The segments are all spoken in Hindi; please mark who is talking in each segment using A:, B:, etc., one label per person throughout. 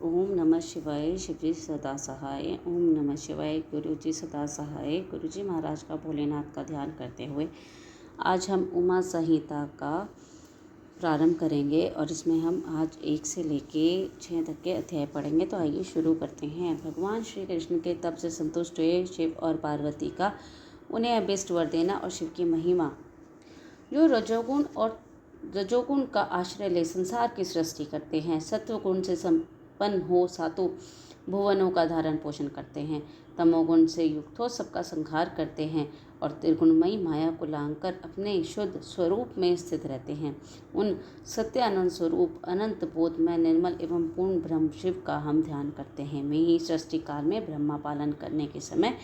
A: ओम नमः शिवाय। शिवजी सदा सहाय। ओम नमः शिवाय। गुरुजी सदा सहाय। गुरुजी महाराज का भोलेनाथ का ध्यान करते हुए आज हम उमा संहिता का प्रारंभ करेंगे और इसमें हम आज 1 से लेके 6 तक के अध्याय पढ़ेंगे। तो आइए शुरू करते हैं। भगवान श्री कृष्ण के तप से संतुष्ट हुए शिव और पार्वती का उन्हें अभीष्ट वर देना और शिव की महिमा जो रजोगुण का आश्रय ले संसार की सृष्टि करते हैं, सत्वगुण से संपन्न हो सातों भुवनों का धारण पोषण करते हैं, तमोगुण से युक्त हो सबका संहार करते हैं और त्रिगुणमयी माया को लांघकर अपने शुद्ध स्वरूप में स्थित रहते हैं। उन सत्यानंद स्वरूप अनंत बोधमय निर्मल एवं पूर्ण ब्रह्म शिव का हम ध्यान करते हैं। वे ही सृष्टि काल में ब्रह्मा पालन करने के समय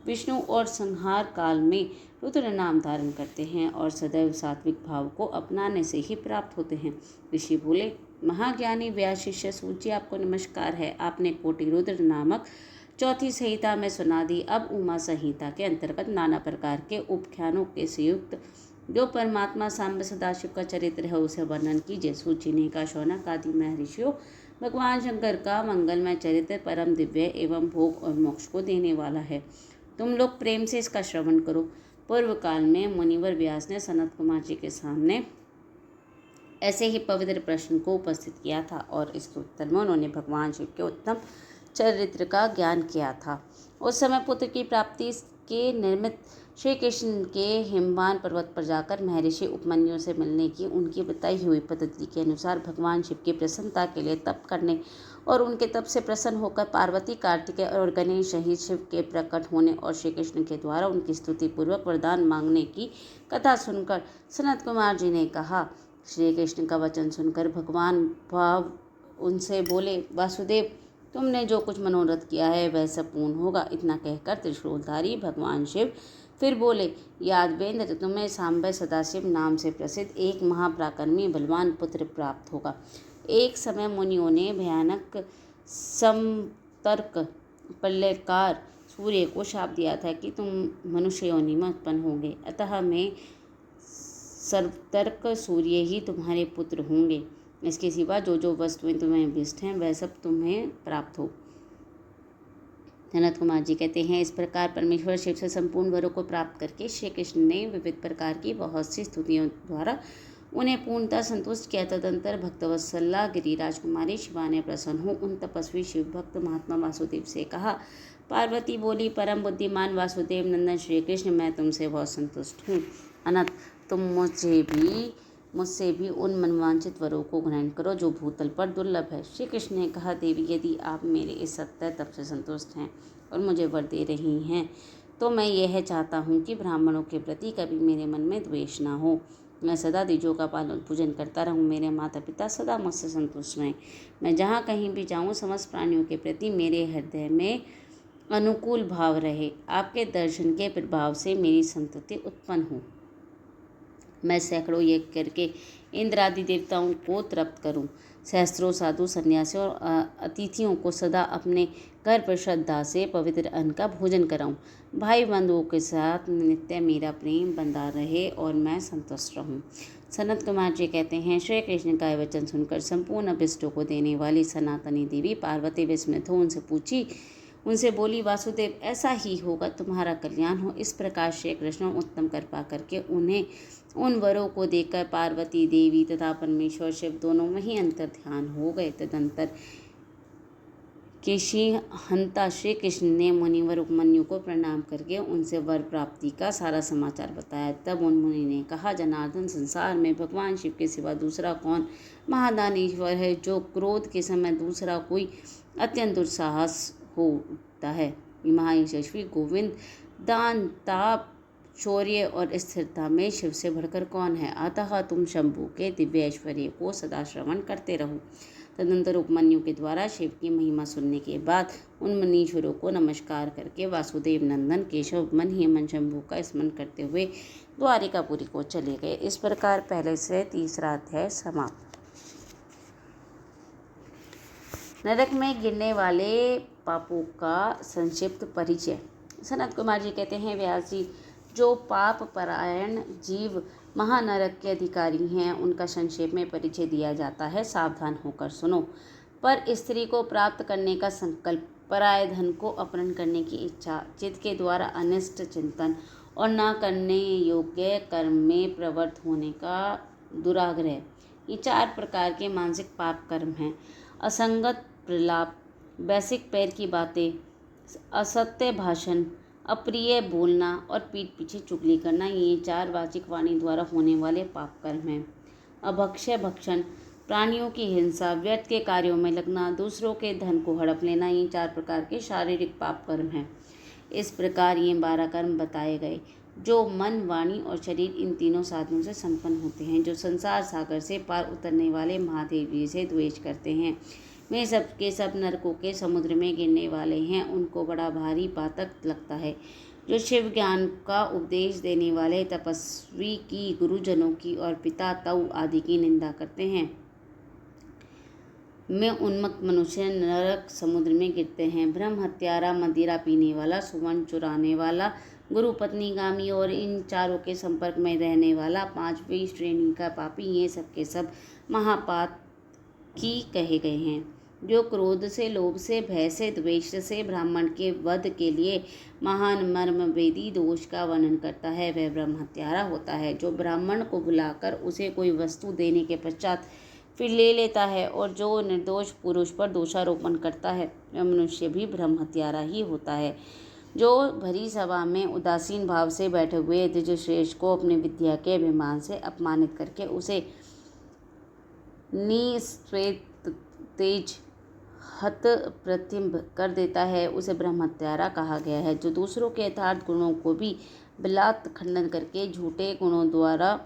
A: विष्णु और संहार काल में रुद्र नाम धारण करते हैं और सदैव सात्विक भाव को अपनाने से ही प्राप्त होते हैं। ऋषि बोले, महाज्ञानी व्यास शिष्य सूत जी, आपको नमस्कार है। आपने कोटि रुद्र नामक चौथी संहिता में सुना दी। अब उमा संहिता के अंतर्गत नाना प्रकार के उपख्यानों के संयुक्त जो परमात्मा सांब सदाशिव का चरित्र है उसे वर्णन कीजिए। सूत जी ने कहा, शौनक आदि महर्षियों, भगवान शंकर का मंगलमय चरित्र परम दिव्य एवं भोग और मोक्ष को देने वाला है। तुम लोग प्रेम से इसका श्रवण करो। पूर्व काल में मुनिवर व्यास ने सनत कुमार जी के सामने ऐसे ही पवित्र प्रश्न को उपस्थित किया था और इसके उत्तर में उन्होंने भगवान शिव के उत्तम चरित्र का ज्ञान किया था। उस समय पुत्र की प्राप्ति के निमित्त श्री कृष्ण के हिमवान पर्वत पर जाकर महर्षि उपमन्यु से मिलने की उनकी बताई हुई पद्धति के अनुसार भगवान शिव की प्रसन्नता के लिए तप करने और उनके तप से प्रसन्न होकर पार्वती, कार्तिकेय और गणेश सहित शिव के प्रकट होने और श्री कृष्ण के द्वारा उनकी स्तुति पूर्वक वरदान मांगने की कथा सुनकर सनत कुमार जी ने कहा। श्री कृष्ण का वचन सुनकर भगवान भाव उनसे बोले, वासुदेव, तुमने जो कुछ मनोरथ किया है वह सब पूर्ण होगा। इतना कहकर त्रिशूलधारी भगवान शिव फिर बोले, यादवेंद्र, तुम्हें सांबे सदाशिव नाम से प्रसिद्ध एक महापराक्रमी बलवान पुत्र प्राप्त होगा। एक समय मुनियों ने भयानक समतर्क प्रलयकार सूर्य को शाप दिया था कि तुम मनुष्य योनि में उत्पन्न होंगे, अतः मैं सर्वतर्क सूर्य ही तुम्हारे पुत्र होंगे। इसके सिवा जो जो वस्तुएं तुम्हें अभीष्ट हैं वह सब तुम्हें प्राप्त हो। सनत कुमार जी कहते हैं, इस प्रकार परमेश्वर शिव से संपूर्ण वरों को प्राप्त करके श्री कृष्ण ने विविध प्रकार की बहुत सी स्तुतियों द्वारा उन्हें पूर्णतः संतुष्ट किया। तदंतर भक्तवत्सला गिरिराज कुमारी शिवा ने प्रसन्न हो उन तपस्वी शिव भक्त महात्मा वासुदेव से कहा। पार्वती बोली, परम बुद्धिमान वासुदेव नंदन श्री कृष्ण, मैं तुमसे बहुत संतुष्ट हूँ। अनंत, तुम मुझसे भी उन मनवांछित वरों को ग्रहण करो जो भूतल पर दुर्लभ है। श्री कृष्ण ने कहा, देवी, यदि आप मेरे इस सत्य तप से संतुष्ट हैं और मुझे वर दे रही हैं तो मैं यह चाहता हूँ कि ब्राह्मणों के प्रति कभी मेरे मन में द्वेष ना हो। मैं सदा द्विजों का पालन पूजन करता रहूं। मेरे माता पिता सदा मुझसे संतुष्ट रहें। मैं जहाँ कहीं भी जाऊँ समस्त प्राणियों के प्रति मेरे हृदय में अनुकूल भाव रहे। आपके दर्शन के प्रभाव से मेरी संतति उत्पन्न हो। मैं सैकड़ों यज्ञ करके इंद्र आदि देवताओं को तृप्त करूं। सहस्त्रों साधु सन्यासियों और अतिथियों को सदा अपने घर पर श्रद्धा से पवित्र अन्न का भोजन कराऊं। भाई बंधुओं के साथ नित्य मेरा प्रेम बंधा रहे और मैं संतुष्ट रहूं। सनत कुमार जी कहते हैं, श्री कृष्ण का वचन सुनकर संपूर्ण अभिष्टों को देने वाली सनातनी देवी पार्वती विस्मित हो उनसे बोली, वासुदेव, ऐसा ही होगा, तुम्हारा कल्याण हो। इस प्रकार श्री कृष्ण उत्तम कृपा करके उन्हें उन वरों को देकर पार्वती देवी तथा परमेश्वर शिव दोनों में ही अंतर ध्यान हो गए। तदंतर केशिहंता श्री कृष्ण ने मुनिवर उपमन्यु को प्रणाम करके उनसे वर प्राप्ति का सारा समाचार बताया। तब उन मुनि ने कहा, जनार्दन, संसार में भगवान शिव के सिवा दूसरा कौन महादान ईश्वर है जो क्रोध के समय दूसरा कोई अत्यंत दुस्साहस हो उठता है। महायशस्वी गोविंद, दान, ताप, शौर्य और स्थिरता में शिव से बढ़कर कौन है। अतः तुम शंभु के दिव्य ऐश्वर्य को सदा श्रवण करते रहो। तदंतर उपमन्यु के द्वारा शिव की महिमा सुनने के बाद उन मुनीश्वरों को नमस्कार करके वासुदेव नंदन केशव मन ही मन शंभु का स्मरण करते हुए द्वारिकापुरी को चले गए। इस प्रकार पहले से तीसरा अध्याय समाप्त। नरक में गिरने वाले पापों का संक्षिप्त परिचय। सनत कुमार जी कहते हैं, व्यास जी, जो पाप परायण जीव महानरक के अधिकारी हैं उनका संक्षेप में परिचय दिया जाता है। सावधान होकर सुनो। पर स्त्री को प्राप्त करने का संकल्प, पराये धन को अपहरण करने की इच्छा, चित्त के द्वारा अनिष्ट चिंतन और न करने योग्य कर्म में प्रवृत्त होने का दुराग्रह, ये 4 प्रकार के मानसिक पाप कर्म हैं। असंगत प्रलाप, वैसिक पैर की बातें, असत्य भाषण, अप्रिय बोलना और पीठ पीछे चुगली करना, ये 4 वाचिक वाणी द्वारा होने वाले पाप कर्म हैं। अभक्ष्य भक्षण, प्राणियों की हिंसा, व्यर्थ के कार्यों में लगना, दूसरों के धन को हड़प लेना, ये 4 प्रकार के शारीरिक पाप कर्म हैं। इस प्रकार ये 12 कर्म बताए गए जो मन, वाणी और शरीर इन तीनों साधनों से संपन्न होते हैं, जो संसार सागर से पार उतरने वाले महादेव जी से द्वेष करते हैं। वे सब के सब नरकों के समुद्र में गिरने वाले हैं, उनको बड़ा भारी पातक लगता है। जो शिव ज्ञान का उपदेश देने वाले तपस्वी की, गुरुजनों की और पिता तऊ आदि की निंदा करते हैं, में उन्मत्त मनुष्य नरक समुद्र में गिरते हैं। ब्रह्म हत्यारा, मदिरा पीने वाला, सुवर्ण चुराने वाला, गुरु पत्नीगामी और इन चारों के संपर्क में रहने वाला, 5वीं श्रेणी का पापी, ये सब के सब महापाप की कहे गए हैं। जो क्रोध से, लोभ से, भय से, द्वेष से ब्राह्मण के वध के लिए महान मर्म वेदी दोष का वर्णन करता है, वह ब्रह्म हत्यारा होता है। जो ब्राह्मण को बुलाकर उसे कोई वस्तु देने के पश्चात फिर ले लेता है और जो निर्दोष पुरुष पर दोषारोपण करता है, वह मनुष्य भी ब्रह्म हत्यारा ही होता है। जो भरी सभा में उदासीन भाव से बैठे हुए द्विजश्रेष्ठ को अपनी विद्या के अभिमान से अपमानित करके उसे निस्वेत तेज हत प्रतिम्ब कर देता है, उसे ब्रह्म हत्यारा कहा गया है। जो दूसरों के यथार्थ गुणों को भी बिलात खंडन करके झूठे गुणों द्वारा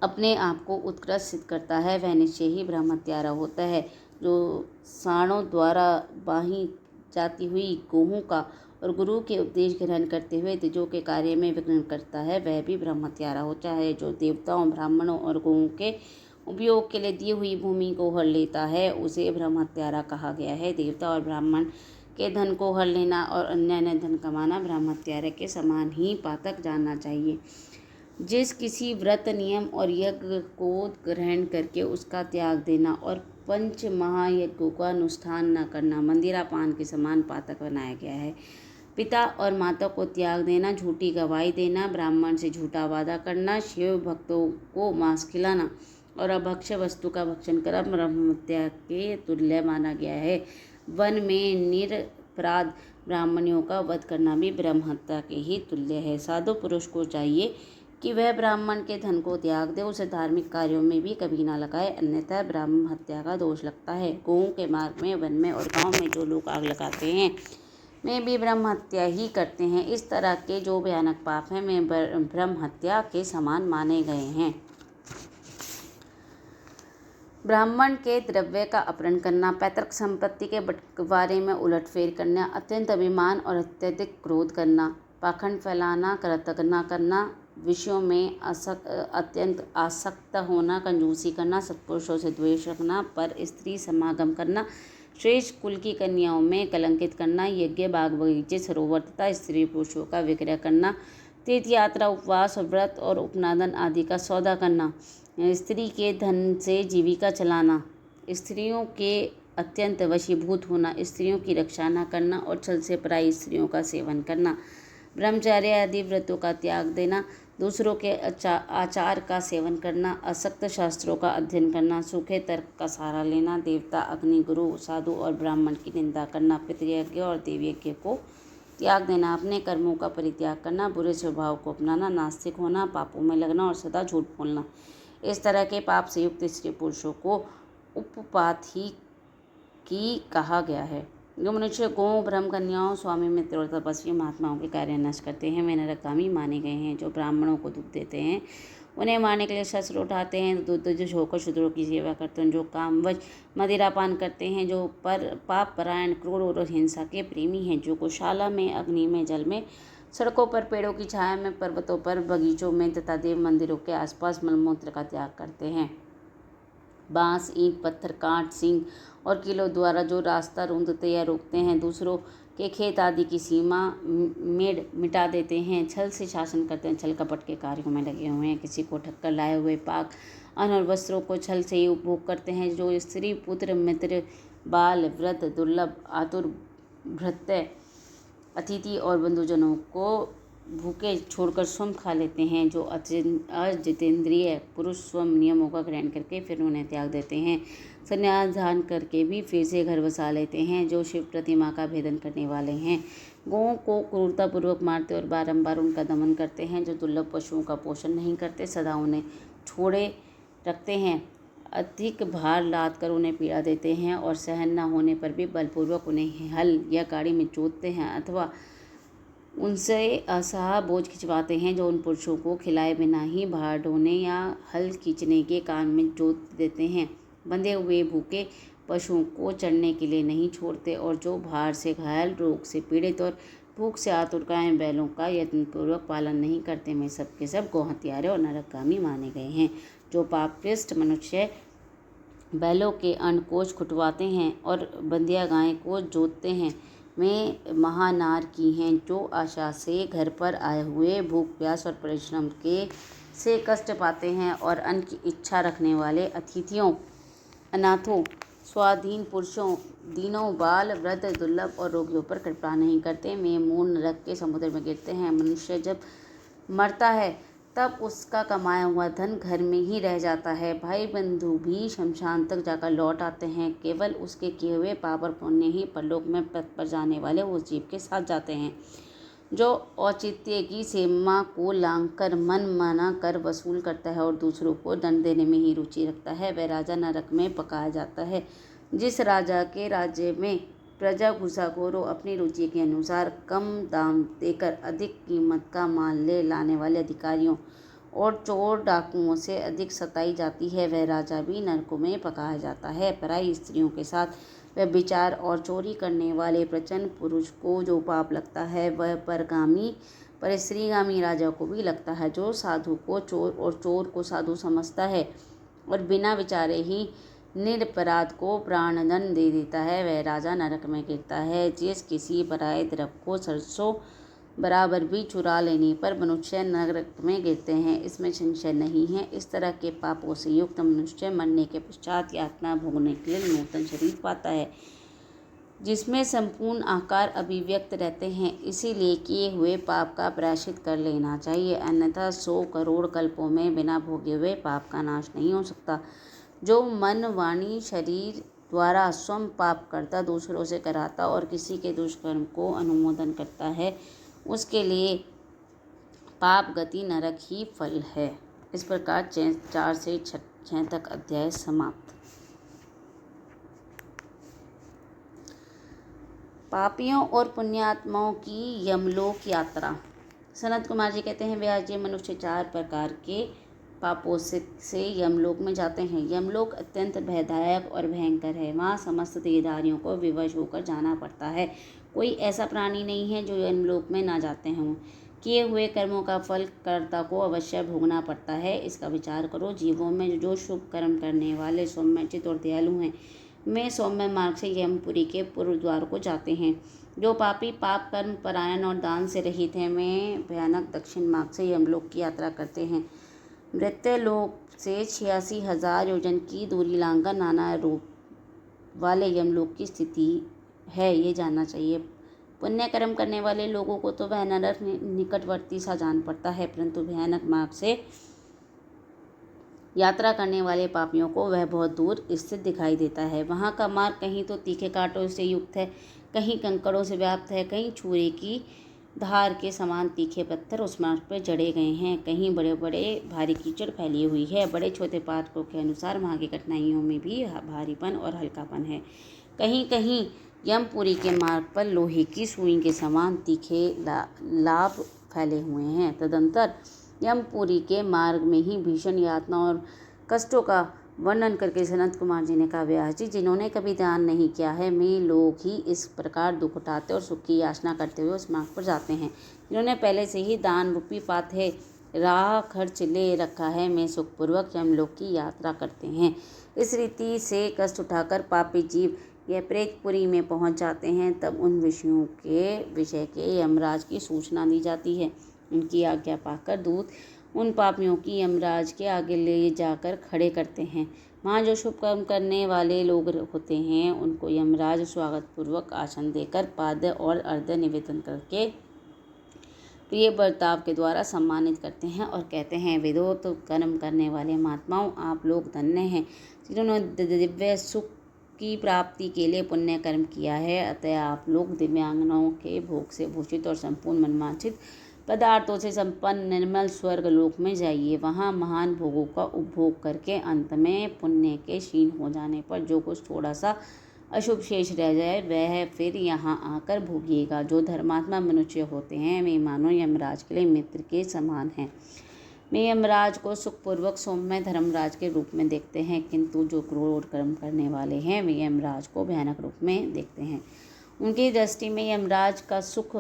A: अपने आप को उत्कृष्ट सिद्ध करता है, वह निश्चय ही ब्रह्म हत्यारा होता है। जो साणों द्वारा बाही जाती हुई गोहों का और गुरु के उपदेश ग्रहण करते हुए द्विजों के कार्य में विघ्न करता है, वह भी ब्रह्म हत्यारा होता है। जो देवताओं, ब्राह्मणों और गोहों के उपयोग के लिए दी हुई भूमि को हर लेता है, उसे ब्रह्म हत्यारा कहा गया है। देवता और ब्राह्मण के धन को हर लेना और अन्य धन कमाना ब्रह्म हत्यारे के समान ही पातक जानना चाहिए। जिस किसी व्रत, नियम और यज्ञ को ग्रहण करके उसका त्याग देना और 5 महायज्ञों का अनुष्ठान न करना मंदिरा पान के समान पातक बनाया गया है। पिता और माता को त्याग देना, झूठी गवाही देना, ब्राह्मण से झूठा वादा करना, शिव भक्तों को मांस खिलाना और अभक्ष्य वस्तु का भक्षण करना ब्रह्म हत्या के तुल्य माना गया है। वन में निरपराध ब्राह्मणों का वध करना भी ब्रह्म हत्या के ही तुल्य है। साधु पुरुष को चाहिए कि वह ब्राह्मण के धन को त्याग दे, उसे धार्मिक कार्यों में भी कभी ना लगाए, अन्यथा ब्राह्मण हत्या का दोष लगता है। गौओं के मार्ग में, वन में और गांव में जो लोग आग लगाते हैं, वे भी ब्रह्म हत्या ही करते हैं। इस तरह के जो भयानक पाप हैं, वे ब्रह्म हत्या के समान माने गए हैं। ब्राह्मण के द्रव्य का अपहरण करना, पैतृक संपत्ति के बंटवारे में उलटफेर करना, अत्यंत अभिमान और अत्यधिक क्रोध करना, पाखंड फैलाना, कृतघ्न करना, विषयों में अत्यंत आसक्त होना, कंजूसी करना, सत्पुरुषों से द्वेष रखना, पर स्त्री समागम करना, श्रेष्ठ कुल की कन्याओं में कलंकित करना, यज्ञ, बाग बगीचे, सरोवर तथा स्त्री पुरुषों का विक्रय करना, तीर्थ यात्रा, उपवास, व्रत और उपनादन आदि का सौदा करना, स्त्री के धन से जीविका चलाना, स्त्रियों के अत्यंत वशीभूत होना, स्त्रियों की रक्षा न करना और छल से पराई स्त्रियों का सेवन करना, ब्रह्मचर्य आदि व्रतों का त्याग देना, दूसरों के आचार का सेवन करना, असक्त शास्त्रों का अध्ययन करना, सूखे तर्क का सहारा लेना, देवता, अग्नि, गुरु, साधु और ब्राह्मण की निंदा करना, पितृयज्ञ और देवयज्ञ को त्याग देना, अपने कर्मों का परित्याग करना, बुरे स्वभाव को अपनाना, नास्तिक होना, पापों में लगना और सदा झूठ बोलना, इस तरह के पाप से युक्त स्त्री पुरुषों को उपपात ही की कहा गया है। जो मनुष्य गौ, ब्रह्म कन्याओं, स्वामी मित्र और तपस्वी महात्माओं के कार्य नष्ट करते हैं, वे नरकगामी माने गए हैं। जो ब्राह्मणों को दुख देते हैं, उन्हें मारने के लिए शस्त्र उठाते हैं, दुर्दोष होकर शूद्रों की सेवा करते हैं, जो कामवश मदिरापान करते हैं, जो पाप परायण, क्रूर और हिंसा के प्रेमी हैं, जो गौशाला में, अग्नि में, जल में, सड़कों पर, पेड़ों की छाया में, पर्वतों पर, बगीचों में तथा देव मंदिरों के आसपास मलमूत्र का त्याग करते हैं, बांस, ईंट, पत्थर, कांट, सींग और कीलों द्वारा जो रास्ता रूंधते या रोकते हैं, दूसरों के खेत आदि की सीमा मेड़ मिटा देते हैं, छल से शासन करते हैं, छल कपट के कार्यों में लगे हुए हैं, किसी को ठक्कर लाए हुए पाक अन्न और वस्त्रों को छल से ही उपभोग करते हैं। जो स्त्री, पुत्र, मित्र, बाल, वृद्ध, दुर्लभ, आतुर, भृत्य, अतिथि और बंधुजनों को भूखे छोड़कर स्वयं खा लेते हैं। जो अजितेंद्रिय पुरुष स्वयं नियमों का ग्रहण करके फिर उन्हें त्याग देते हैं। संन्यास धारण करके भी फिर से घर बसा लेते हैं। जो शिव प्रतिमा का भेदन करने वाले हैं। गौओं को क्रूरतापूर्वक मारते और बारंबार उनका दमन करते हैं। जो दुर्लभ पशुओं का पोषण नहीं करते, सदा उन्हें छोड़े रखते हैं। अधिक भार लाद कर उन्हें पीड़ा देते हैं और सहन न होने पर भी बलपूर्वक उन्हें हल या गाड़ी में जोतते हैं अथवा उनसे असह्य बोझ खिंचवाते हैं। जो उन पुरुषों को खिलाए बिना ही भार ढोने या हल खींचने के काम में जोत देते हैं। बंधे हुए भूखे पशुओं को चढ़ने के लिए नहीं छोड़ते और जो भार से घायल, रोग से पीड़ित और भूख से आतुर गाय बैलों का यत्नपूर्वक पालन नहीं करते, में सब के सब गौहत्यारे और नरकगामी माने गए हैं। जो पापिष्ट मनुष्य बैलों के अन्नकोश खुटवाते हैं और बंधिया गाय को जोतते हैं, में महानार की हैं। जो आशा से घर पर आए हुए भूख प्यास और परिश्रम के से कष्ट पाते हैं और अन्न की इच्छा रखने वाले अतिथियों, अनाथों, स्वाधीन पुरुषों, दीनों, बाल, वृद्ध, दुर्लभ और रोगियों पर कृपा नहीं करते, में मूल नरक के समुद्र में गिरते हैं। मनुष्य जब मरता है तब उसका कमाया हुआ धन घर में ही रह जाता है। भाई बंधु भी शमशान तक जाकर लौट आते हैं। केवल उसके किए हुए पाप और पुण्य ही परलोक में पद पर जाने वाले उस जीव के साथ जाते हैं। जो औचित्य की सीमा को लांघकर मन माना कर वसूल करता है और दूसरों को दंड देने में ही रुचि रखता है, वह राजा नरक में पकाया जाता है। जिस राजा के राज्य में प्रजा घुसाखोरों अपनी रुचि के अनुसार कम दाम देकर अधिक कीमत का माल ले लाने वाले अधिकारियों और चोर डाकुओं से अधिक सताई जाती है, वह राजा भी नरकों में पकाया जाता है। पराई स्त्रियों के साथ व्यभिचार और चोरी करने वाले प्रचंड पुरुष को जो पाप लगता है, वह परगामी परिश्रीगामी राजा को भी लगता है। जो साधु को चोर और चोर को साधु समझता है और बिना विचारे ही निरपराध को प्राणदंड दे देता है, वह राजा नरक में गिरता है। जिस किसी पराये द्रव्य को सरसों बराबर भी चुरा लेने पर मनुष्य नरक में गिरते हैं, इसमें संशय नहीं है। इस तरह के पापों से युक्त मनुष्य मरने के पश्चात यातना भोगने के लिए नूतन शरीर पाता है, जिसमें संपूर्ण आकार अभिव्यक्त रहते हैं। इसीलिए किए हुए पाप का प्रायश्चित कर लेना चाहिए, अन्यथा 100 करोड़ कल्पों में बिना भोगे हुए पाप का नाश नहीं हो सकता। जो मन, वाणी, शरीर द्वारा स्वयं पाप करता, दूसरों से कराता और किसी के दुष्कर्म को अनुमोदन करता है, उसके लिए पाप गति नरक ही फल है। इस प्रकार 4 से 6 तक अध्याय समाप्त। पापियों और पुण्यात्माओं की यमलोक यात्रा। सनत कुमार जी कहते हैं, व्यास जी, मनुष्य 4 प्रकार के पापों से यमलोक में जाते हैं। यमलोक अत्यंत भयदायक और भयंकर है। वहाँ समस्त देहधारियों को विवश होकर जाना पड़ता है। कोई ऐसा प्राणी नहीं है जो यमलोक में ना जाते हों। किए हुए कर्मों का फल कर्ता को अवश्य भोगना पड़ता है। इसका विचार करो। जीवों में जो शुभ कर्म करने वाले सौम्यचित और दयालु हैं, में सौम्य मार्ग से यमपुरी के पूर्व द्वार को जाते हैं। जो पापी पाप कर्म परायण और दान से रहित हैं, में भयानक दक्षिण मार्ग से यमलोक की यात्रा करते हैं। मृत्युलोक से 86,000 योजन की दूरी लांघकर नाना रूप वाले यमलोक की स्थिति है, ये जानना चाहिए। पुण्य कर्म करने वाले लोगों को तो वह नरक निकटवर्ती सा जान पड़ता है, परंतु भयानक मार्ग से यात्रा करने वाले पापियों को वह बहुत दूर स्थित दिखाई देता है। वहाँ का मार्ग कहीं तो तीखे कांटों से युक्त है, कहीं कंकड़ों से व्याप्त है, कहीं छुरे की धार के समान तीखे पत्थर उस मार्ग पर जड़े गए हैं, कहीं बड़े बड़े भारी कीचड़ फैली हुई है। बड़े छोटे पाठकों के अनुसार वहाँ की कठिनाइयों में भी भारीपन और हल्कापन है। कहीं कहीं यमपुरी के मार्ग पर लोहे की सुई के समान तीखे लाभ फैले हुए हैं। तदंतर यमपुरी के मार्ग में ही भीषण यातना और कष्टों का वर्णन करके सनत कुमार जी ने कहा, व्यास जी, जिन्होंने कभी दान नहीं किया है, में लोग ही इस प्रकार दुख उठाते और सुख की याचना करते हुए उस मार्ग पर जाते हैं। जिन्होंने पहले से ही दान रूपी पाथे राह खर्च ले रखा है, में सुखपूर्वक यमलोक की यात्रा करते हैं। इस रीति से कष्ट उठाकर पापी जीव यह प्रेतपुरी में पहुंच जाते हैं। तब उन विषयों के विषय के यमराज की सूचना दी जाती है। उनकी आज्ञा पाकर दूत उन पापियों की यमराज के आगे ले जाकर खड़े करते हैं। वहाँ जो शुभ कर्म करने वाले लोग होते हैं उनको यमराज स्वागत पूर्वक आसन देकर पाद्य और अर्घ्य निवेदन करके प्रिय बर्ताव के द्वारा सम्मानित करते हैं और कहते हैं, विदोत कर्म करने वाले महात्माओं, आप लोग धन्य हैं जिन्होंने दिव्य सुख की प्राप्ति के लिए पुण्य कर्म किया है। अतः आप लोग दिव्यांगनाओं के भोग से भूषित और संपूर्ण मनवांछित पदार्थों से संपन्न निर्मल स्वर्ग लोक में जाइए। वहाँ महान भोगों का उपभोग करके अंत में पुण्य के क्षीण हो जाने पर जो कुछ थोड़ा सा अशुभ शेष रह जाए वह फिर यहाँ आकर भोगिएगा। जो धर्मात्मा मनुष्य होते हैं वे मानो यमराज के लिए मित्र के समान हैं। वे यमराज को सुखपूर्वक सौम्य धर्मराज के रूप में देखते हैं, किंतु जो क्रूर कर्म करने वाले हैं वे यमराज को भयानक रूप में देखते हैं। उनकी दृष्टि में यमराज का सुख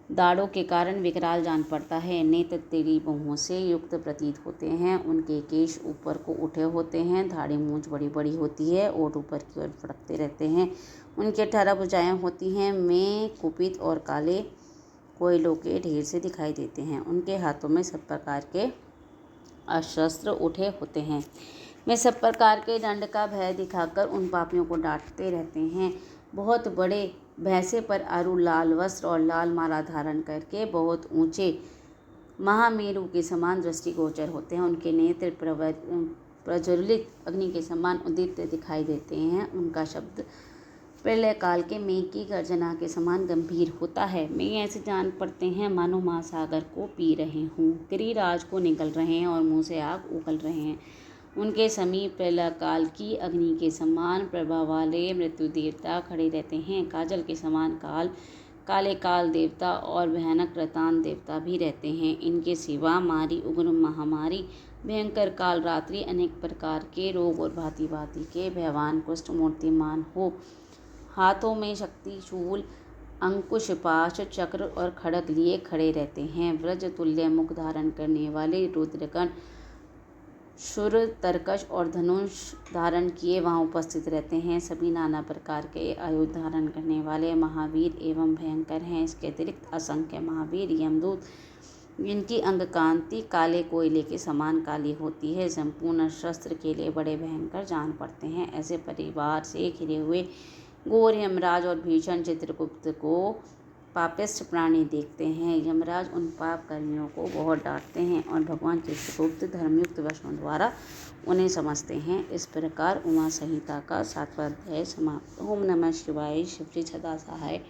A: दाढ़ों के कारण विकराल जान पड़ता है। नेत्र टेढ़ी भौहों से युक्त प्रतीत होते हैं। उनके केश ऊपर को उठे होते हैं, दाढ़ी मूंछ बड़ी बड़ी होती है, ओठ ऊपर की ओर फड़कते रहते हैं। उनकी 18 भुजाएं होती हैं। में कुपित और काले कोयलों के ढेर से दिखाई देते हैं। उनके हाथों में सब प्रकार के अस्त्र उठे होते हैं। वे सब प्रकार के दंड का भय दिखाकर उन पापियों को डांटते रहते हैं। बहुत बड़े भैंसे पर आरु लाल वस्त्र और लाल माला धारण करके बहुत ऊंचे महामेरु के समान दृष्टिगोचर होते हैं। उनके नेत्र प्रज्वलित अग्नि के समान उदित दिखाई देते हैं। उनका शब्द प्रलय काल के मेघ की गर्जना के समान गंभीर होता है। वे ऐसे जान पड़ते हैं मानो महासागर को पी रहे हों, गिरिराज को निगल रहे हैं और मुंह से आग उगल रहे हैं। उनके समीप प्रलय काल की अग्नि के समान प्रभाव वाले मृत्यु देवता खड़े रहते हैं। काजल के समान काले काल देवता और भयानक रतान देवता भी रहते हैं। इनके सिवा मारी उग्र महामारी, भयंकर काल रात्रि, अनेक प्रकार के रोग और भांति भांति के भयवान कुष्ठ मूर्तिमान हो, हाथों में शक्ति शूल, अंकुश, पाश, चक्र और खड्ग लिए खड़े रहते हैं। व्रज तुल्य मुख धारण करने वाले रुद्रगण शूर, तरकश और धनुष धारण किए वहाँ उपस्थित रहते हैं। सभी नाना प्रकार के आयुध धारण करने वाले महावीर एवं भयंकर हैं। इसके अतिरिक्त असंख्य महावीर यमदूत, जिनकी अंग कांति काले कोयले के समान काली होती है, संपूर्ण शस्त्र के लिए बड़े भयंकर जान पड़ते हैं। ऐसे परिवार से घिरे हुए घोर यमराज और भीषण चित्रगुप्त को पापिष्ठ प्राणी देखते हैं। यमराज उन पाप कर्मियों को बहुत डांटते हैं और भगवान चित्रगुप्त धर्मयुक्त वचनों द्वारा उन्हें समझते हैं। इस प्रकार उमा संहिता का 7वां अध्याय समाप्त। ओम नमः शिवाय। शिवजी सदा सहाय।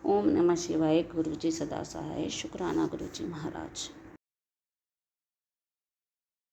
A: ओम नमः शिवाय। गुरुजी सदा सहाय। शुक्राना गुरुजी महाराज।